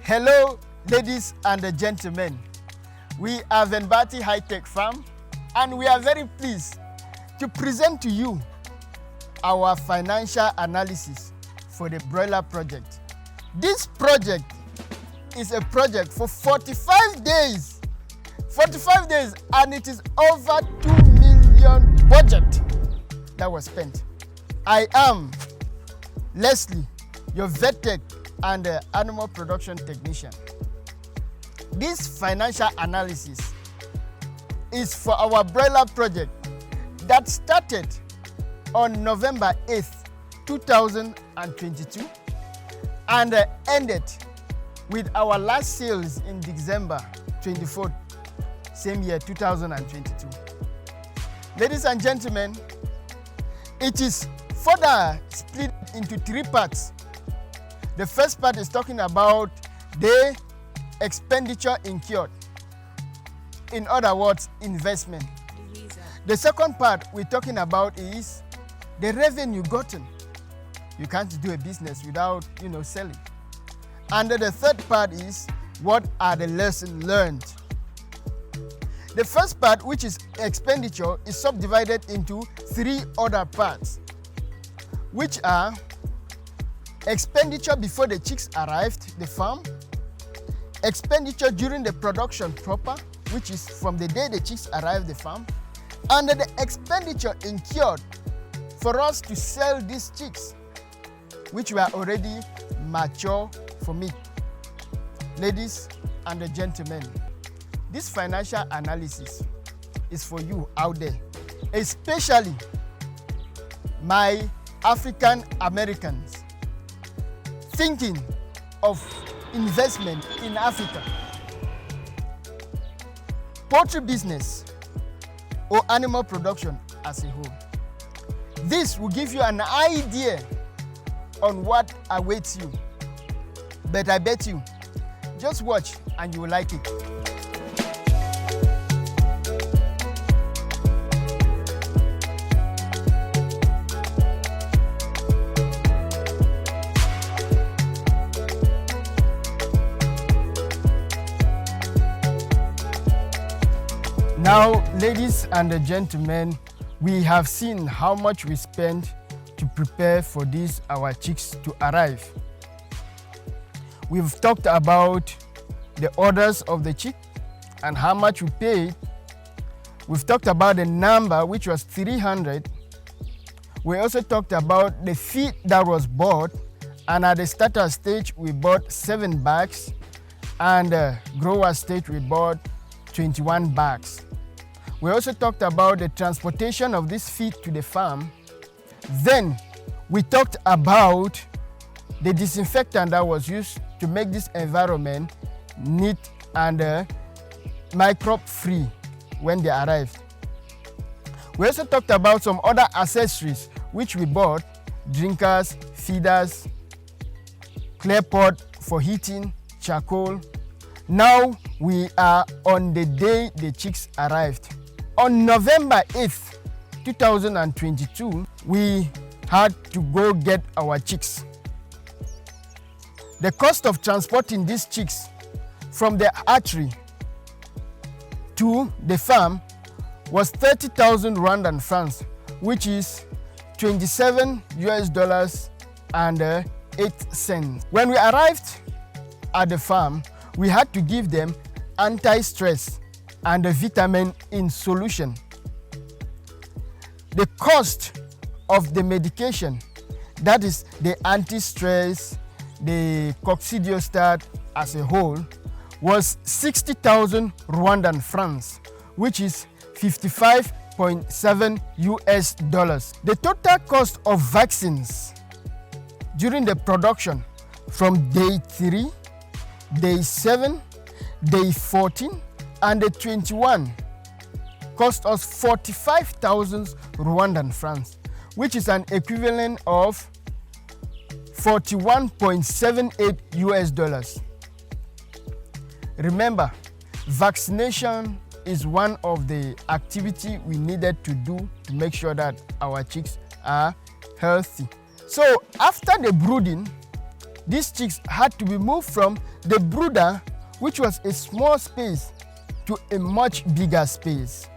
Hello, ladies and gentlemen. We are Venbati High-Tech Farm, and we are very pleased to present to you our financial analysis for the broiler project. This project is a project for 45 days. 45 days, and it is over 2 million budget that was spent. I am Leslie, your vet tech and animal production technician. This financial analysis is for our broiler project that started on November 8th, 2022 and ended with our last sales in December 24th, same year, 2022. Ladies and gentlemen, it is further split into 3 parts. The first part is talking about the expenditure incurred. In other words, investment. The second part we're talking about is the revenue gotten. You can't do a business without, selling. And the third part is what are the lessons learned. The first part, which is expenditure, is subdivided into 3 other parts, which are expenditure before the chicks arrived the farm, expenditure during the production proper, which is from the day the chicks arrived the farm, and the expenditure incurred for us to sell these chicks, which were already mature for meat. Ladies and gentlemen, this financial analysis is for you out there, especially my African Americans thinking of investment in Africa. Poultry business or animal production as a whole. This will give you an idea on what awaits you. But I bet you, just watch and you will like it. Now, ladies and gentlemen, we have seen how much we spent to prepare for these our chicks to arrive. We've talked about the orders of the chick and how much we paid. We've talked about the number, which was 300. We also talked about the feed that was bought, and at the starter stage we bought 7 bags, and grower stage we bought 21 bags. We also talked about the transportation of this feed to the farm. Then we talked about the disinfectant that was used to make this environment neat and microbe-free when they arrived. We also talked about some other accessories which we bought: drinkers, feeders, clay pot for heating, charcoal. Now we are on the day the chicks arrived. On November 8th, 2022, we had to go get our chicks. The cost of transporting these chicks from the hatchery to the farm was 30,000 Rwandan francs, which is $27 and 8 cents. When we arrived at the farm, we had to give them anti-stress and a vitamin in solution. The cost of the medication, that is the anti-stress, the coccidiostat as a whole, was 60,000 Rwandan francs, which is $55.7 US. The total cost of vaccines during the production from day 3, day 7, day 14, and the 21 cost us 45,000 Rwandan francs, which is an equivalent of $41.78 US. Remember, vaccination is one of the activities we needed to do to make sure that our chicks are healthy. So after the brooding, these chicks had to be moved from the brooder, which was a small space, to a much bigger space.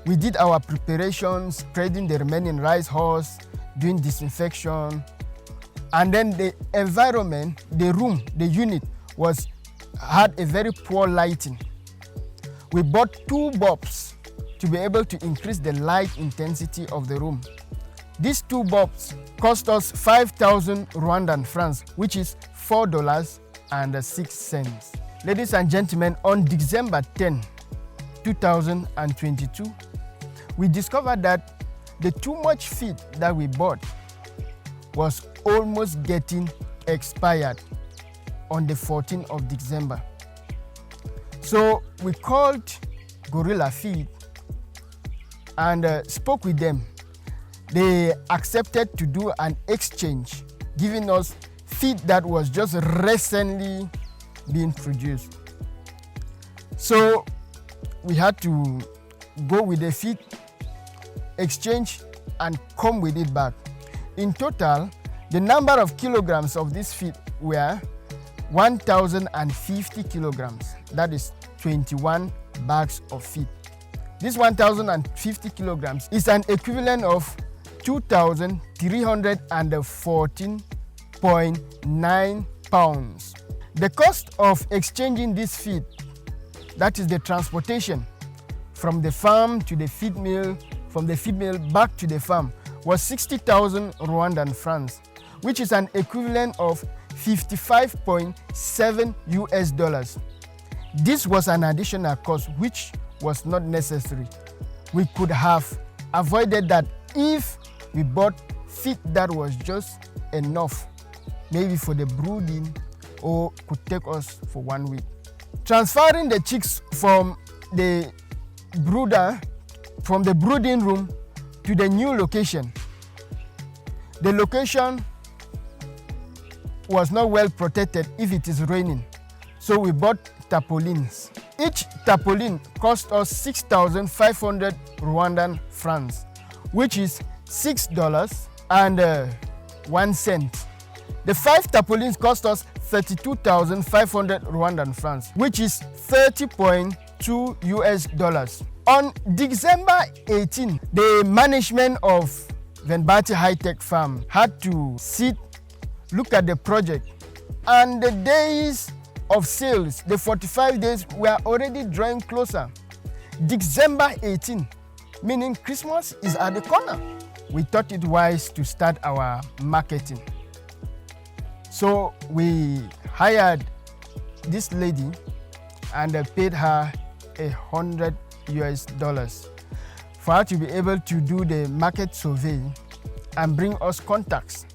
We did our preparations, spreading the remaining rice hulls, doing disinfection, and then the environment, the room, the unit had a very poor lighting. We bought 2 bulbs to be able to increase the light intensity of the room. These 2 bulbs cost us 5,000 Rwandan francs, which is $4.06. Ladies and gentlemen, on December 10, 2022, we discovered that the too much feed that we bought was almost getting expired on the 14th of December. So we called Gorilla Feed and spoke with them. They accepted to do an exchange, giving us feed that was just recently being produced. So we had to go with the feed, exchange, and come with it back. In total, the number of kilograms of this feed were 1,050 kilograms. That is 21 bags of feed. This 1,050 kilograms is an equivalent of 2,314.9 pounds. The cost of exchanging this feed, that is the transportation from the farm to the feed mill, from the feed mill back to the farm, was 60,000 Rwandan francs, which is an equivalent of $55.7 US. This was an additional cost which was not necessary. We could have avoided that if we bought feed that was just enough, maybe for the brooding, or could take us for 1 week. Transferring the chicks from the brooder, from the brooding room to the new location. The location was not well protected if it is raining, so we bought tarpaulins. Each tarpaulin cost us 6,500 Rwandan francs, which is $6.01. The 5 tarpaulins cost us 32,500 Rwandan francs, which is $30.2 US. On December 18, the management of Venbati High-Tech Farm had to look at the project, and the days of sales, the 45 days, were already drawing closer. December 18, meaning Christmas is at the corner. We thought it wise to start our marketing. So we hired this lady and paid her $100 US for her to be able to do the market survey and bring us contacts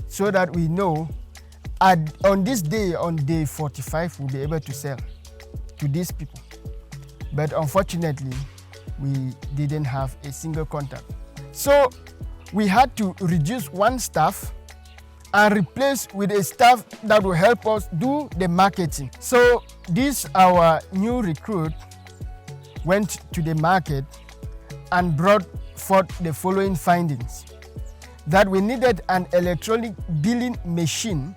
so that we know on this day, on day 45, we'll be able to sell to these people. But unfortunately, we didn't have a single contact. So we had to reduce 1 staff and replace with a staff that will help us do the marketing. So our new recruit went to the market and brought forth the following findings: that we needed an electronic billing machine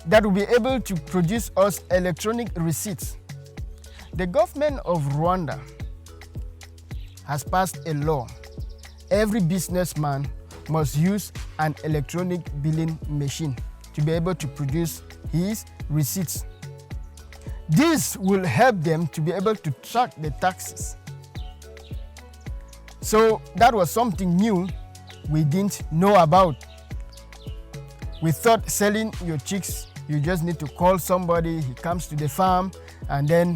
that will be able to produce us electronic receipts. The government of Rwanda has passed a law. Every businessman must use an electronic billing machine to be able to produce his receipts. This will help them to be able to track the taxes. So that was something new we didn't know about. We thought selling your chicks, you just need to call somebody, he comes to the farm, and then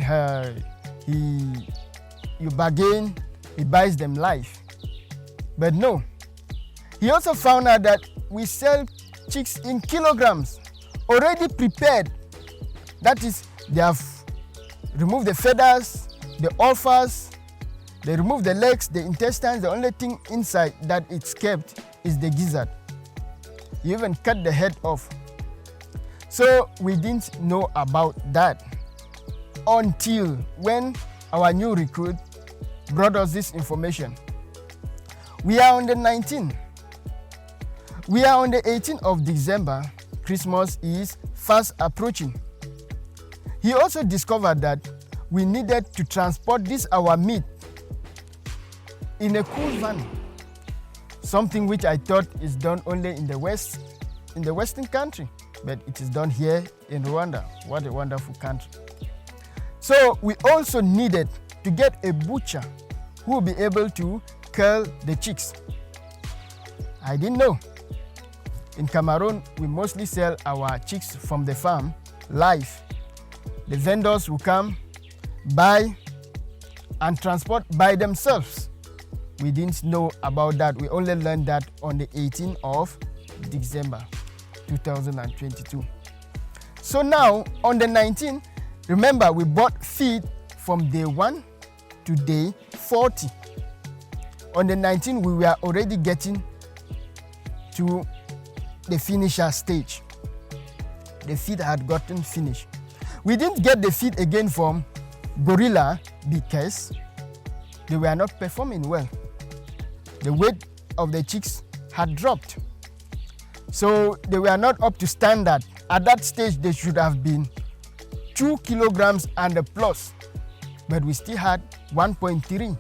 you bargain, he buys them live. But no. He also found out that we sell chicks in kilograms, already prepared. That is, they have removed the feathers, the offers, they remove the legs, the intestines. The only thing inside that it's kept is the gizzard. You even cut the head off. So we didn't know about that until when our new recruit brought us this information. We are on the 19th. We are on the 18th of December. Christmas is fast approaching. He also discovered that we needed to transport this our meat in a cool van, something which I thought is done only in the West, in the Western country, but it is done here in Rwanda. What a wonderful country. So we also needed to get a butcher who will be able to kill the chicks. I didn't know. In Cameroon, we mostly sell our chicks from the farm live. The vendors will come, buy, and transport by themselves. We didn't know about that. We only learned that on the 18th of December 2022. So now, on the 19th, remember we bought feed from day 1 to day 40. On the 19th, we were already getting to the finisher stage. The feed had gotten finished. We didn't get the feed again from Gorilla because they were not performing well. The weight of the chicks had dropped. So they were not up to standard. At that stage, they should have been 2 kilograms and a plus. But we still had 1.3.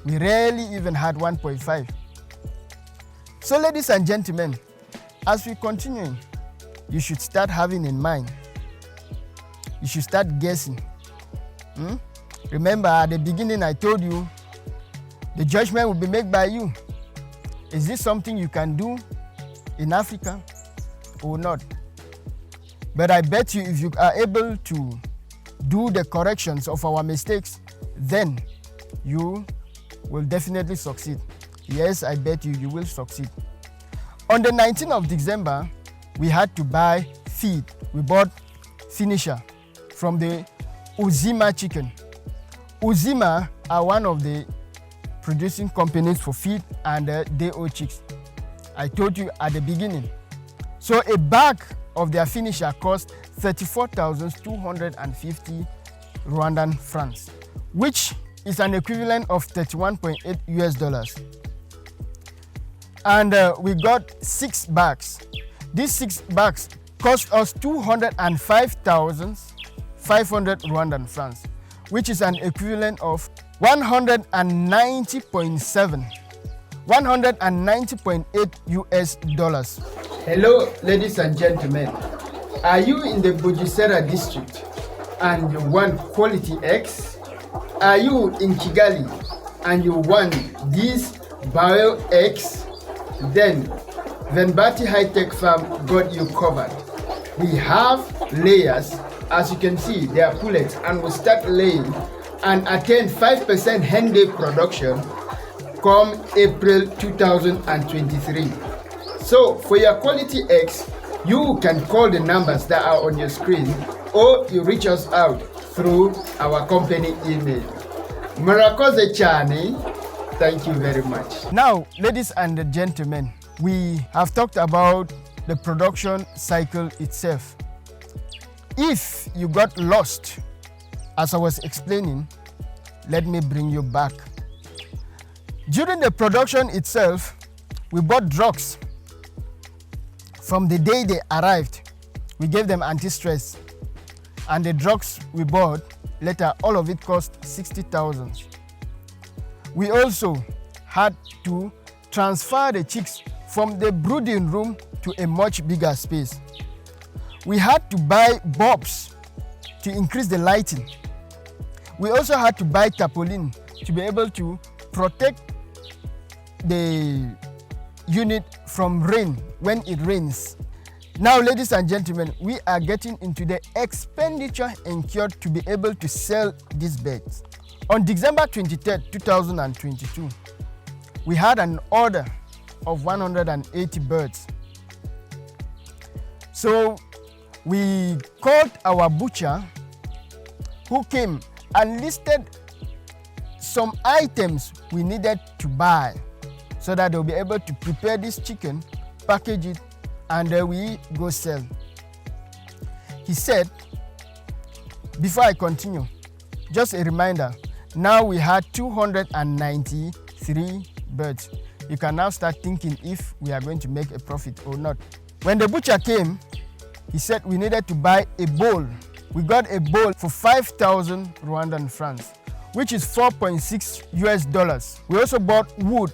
We rarely even had 1.5. So ladies and gentlemen, as we continue, you should start having in mind. You should start guessing. Remember at the beginning I told you, the judgment will be made by you. Is this something you can do in Africa or not? But I bet you if you are able to do the corrections of our mistakes, then you will definitely succeed. Yes, I bet you will succeed. On the 19th of December, we had to buy feed. We bought finisher from the Uzima chicken. Uzima are one of the producing companies for feed and DO chicks. I told you at the beginning. So a bag of their finisher cost 34,250 Rwandan francs, which is an equivalent of $31.8 US. And we got 6 bags. These 6 bags cost us 205,500 Rwandan francs, which is an equivalent of 190.8 US dollars. Hello, ladies and gentlemen. Are you in the Bugesera district and you want quality eggs? Are you in Kigali and you want these bio eggs? Then Venbati High-Tech Farm got you covered. We have layers. As you can see, they are pullets, and we start laying and attain 5% hen day production come April 2023. So for your quality eggs, you can call the numbers that are on your screen, or you reach us out through our company email. Murakoze Chani, thank you very much. Now, ladies and gentlemen, we have talked about the production cycle itself. If you got lost, as I was explaining, let me bring you back. During the production itself, we bought drugs. From the day they arrived, we gave them anti-stress. And the drugs we bought, later, all of it cost 60,000. We also had to transfer the chicks from the brooding room to a much bigger space. We had to buy bulbs to increase the lighting. We also had to buy tarpaulin to be able to protect the unit from rain when it rains. Now, ladies and gentlemen, we are getting into the expenditure incurred to be able to sell these birds. On December 23rd, 2022, we had an order of 180 birds. So we called our butcher, who came and listed some items we needed to buy so that they'll be able to prepare this chicken, package it, and then we go sell. He said, before I continue, just a reminder, now we had 293 birds. you can now start thinking if we are going to make a profit or not. When the butcher came, he said we needed to buy a bowl. We got a bowl for 5,000 Rwandan francs, which is $4.6. We also bought wood,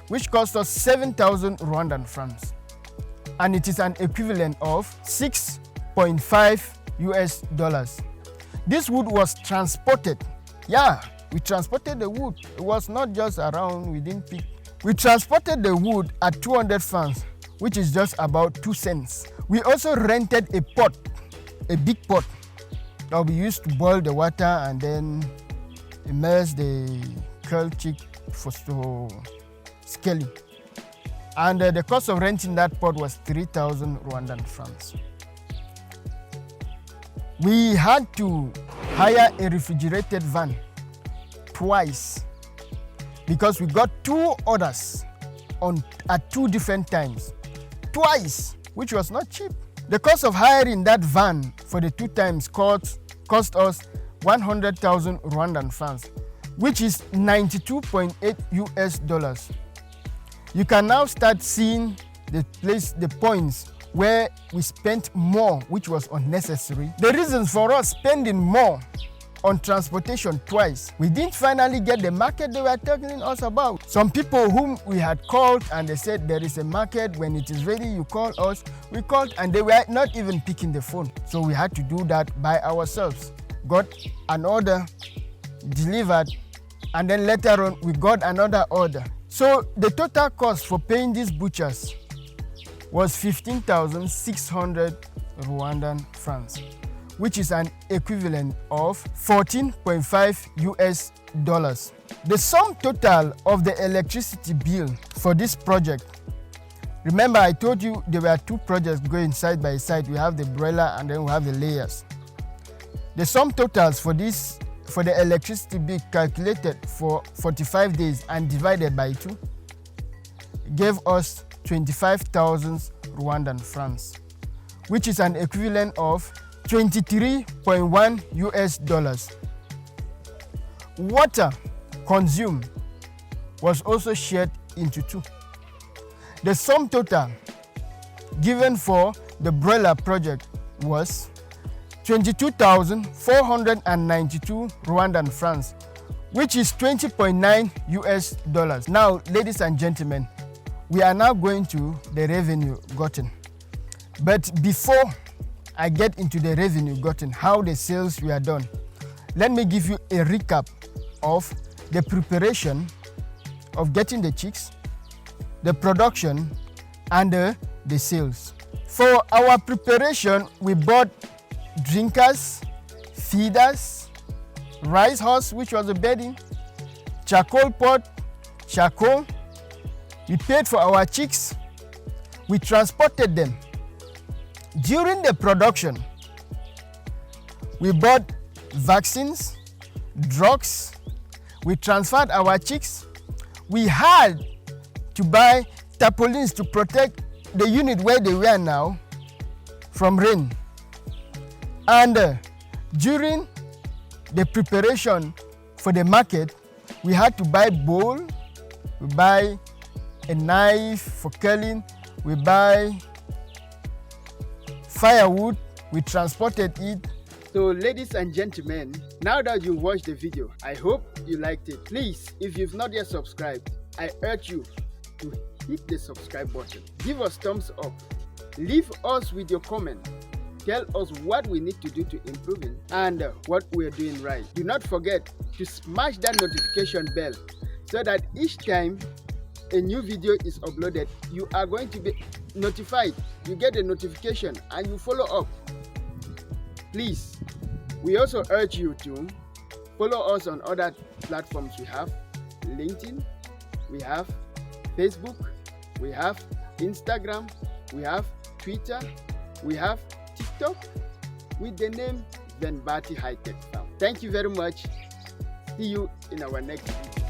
which cost us 7,000 Rwandan francs. And it is an equivalent of $6.5. This wood was transported. Yeah, we transported the wood. It was not just around, we didn't pick. We transported the wood at 200 francs, which is just about 2 cents. We also rented a pot, a big pot, that we used to boil the water and then immerse the curled chick for scaling. And the cost of renting that pot was 3,000 Rwandan francs. We had to hire a refrigerated van twice because we got 2 orders at 2 different times. Twice, which was not cheap. The cost of hiring that van for the 2 times cost us 100,000 Rwandan francs, which is $92.8. You can now start seeing the points where we spent more, which was unnecessary. The reasons for us spending more on transportation twice. We didn't finally get the market they were talking us about. Some people whom we had called and they said there is a market, when it is ready you call us. We called and they were not even picking the phone. So we had to do that by ourselves. Got an order, delivered, and then later on we got another order. So the total cost for paying these butchers was 15,600 Rwandan francs, which is an equivalent of $14.5. The sum total of the electricity bill for this project, remember I told you there were 2 projects going side by side. We have the broiler and then we have the layers. The sum totals for the electricity bill calculated for 45 days and divided by 2 gave us 25,000 Rwandan francs, which is an equivalent of $23.1. Water consumed was also shared into 2. The sum total given for the broiler project was 22,492 Rwandan francs, which is $20.9. Now, ladies and gentlemen, we are now going to the revenue gotten. But before I get into the revenue gotten, how the sales were done, let me give you a recap of the preparation of getting the chicks, the production, and the sales. For our preparation, we bought drinkers, feeders, rice horse, which was a bedding, charcoal pot, charcoal. We paid for our chicks. We transported them. During the production, we bought vaccines, drugs. We transferred our chicks. We had to buy tarpaulins to protect the unit where they were now from rain. And during the preparation for the market, we had to buy bowl, we buy a knife for curling, we buy firewood, we transported it. So ladies and gentlemen, now that you watched the video, I hope you liked it. Please, if you've not yet subscribed, I urge you to hit the subscribe button. Give us thumbs up. Leave us with your comment. Tell us what we need to do to improve it and what we're doing right. Do not forget to smash that notification bell so that each time a new video is uploaded, you are going to be notified. You get a notification and you follow up. Please, we also urge you to follow us on other platforms. We have LinkedIn, we have Facebook, we have Instagram, we have Twitter, we have TikTok with the name Venbati High Tech Farm. Thank you very much. See you in our next video.